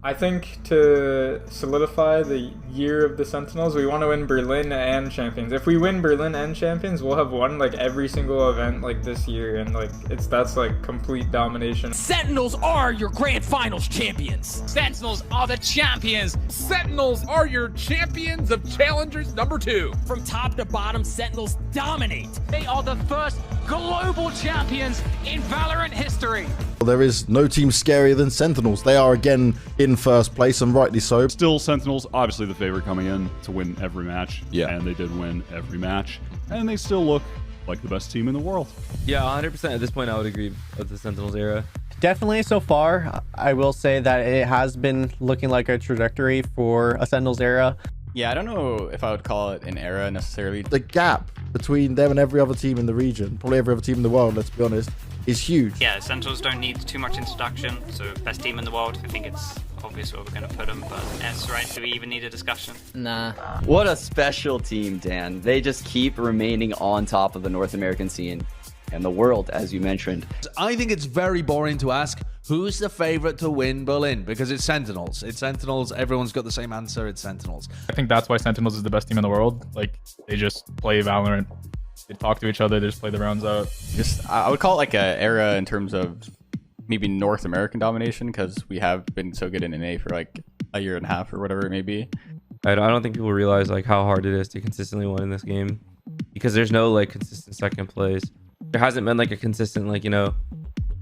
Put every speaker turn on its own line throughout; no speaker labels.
I think to solidify the year of the Sentinels, we want to win Berlin and Champions. If we win Berlin and Champions, we'll have won like every single event like this year, and like that's like complete domination.
Sentinels are your grand finals champions.
Sentinels are the champions.
Sentinels are your champions of challengers number 2.
From top to bottom, Sentinels dominate.
They are the first global champions in Valorant history.
There is no team scarier than Sentinels. They are again in first place, and rightly so.
Still, Sentinels, obviously the favorite coming in to win every match.
Yeah.
And they did win every match. And they still look like the best team in the world.
Yeah, 100% at this point I would agree with the Sentinels era.
Definitely so far. I will say that it has been looking like a trajectory for a Sentinels era.
Yeah, I don't know if I would call it an era necessarily.
The gap between them and every other team in the region, probably every other team in the world, let's be honest, is huge.
Yeah, Sentinels don't need too much introduction, so best team in the world. I think it's obvious where we're going to put them, but S, right? Do we even need a discussion?
Nah. What a special team, Dan. They just keep remaining on top of the North American scene and the world, as you mentioned.
I think it's very boring to ask who's the favorite to win Berlin, because it's Sentinels. It's Sentinels. Everyone's got the same answer. It's Sentinels.
I think that's why Sentinels is the best team in the world. Like, they just play Valorant. They talk to each other. They just play the rounds out.
I would call it like an era in terms of maybe North American domination, because we have been so good in NA for like a year and a half or whatever it may be.
I don't think people realize like how hard it is to consistently win in this game, because there's no like consistent second place. There hasn't been like a consistent, like, you know,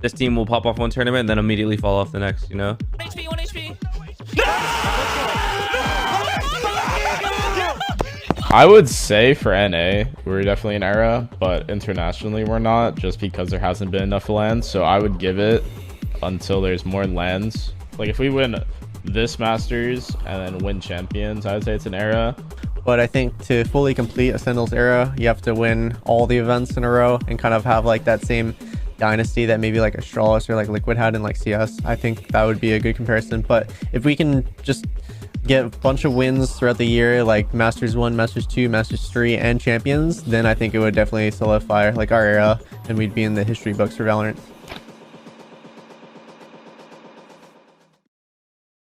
this team will pop off one tournament and then immediately fall off the next, you know?
1 HP, 1 HP.
I would say for NA, we're definitely an era, but internationally we're not, just because there hasn't been enough LANs. So I would give it until there's more LANs. Like if we win this Masters and then win Champions, I would say it's an era.
But I think to fully complete a Sentinels era, you have to win all the events in a row and kind of have like that same dynasty that maybe like Astralis or like Liquid had in like CS. I think that would be a good comparison. But if we can just get a bunch of wins throughout the year, like Masters 1, Masters 2, Masters 3, and Champions, then I think it would definitely solidify like our era, and we'd be in the history books for Valorant.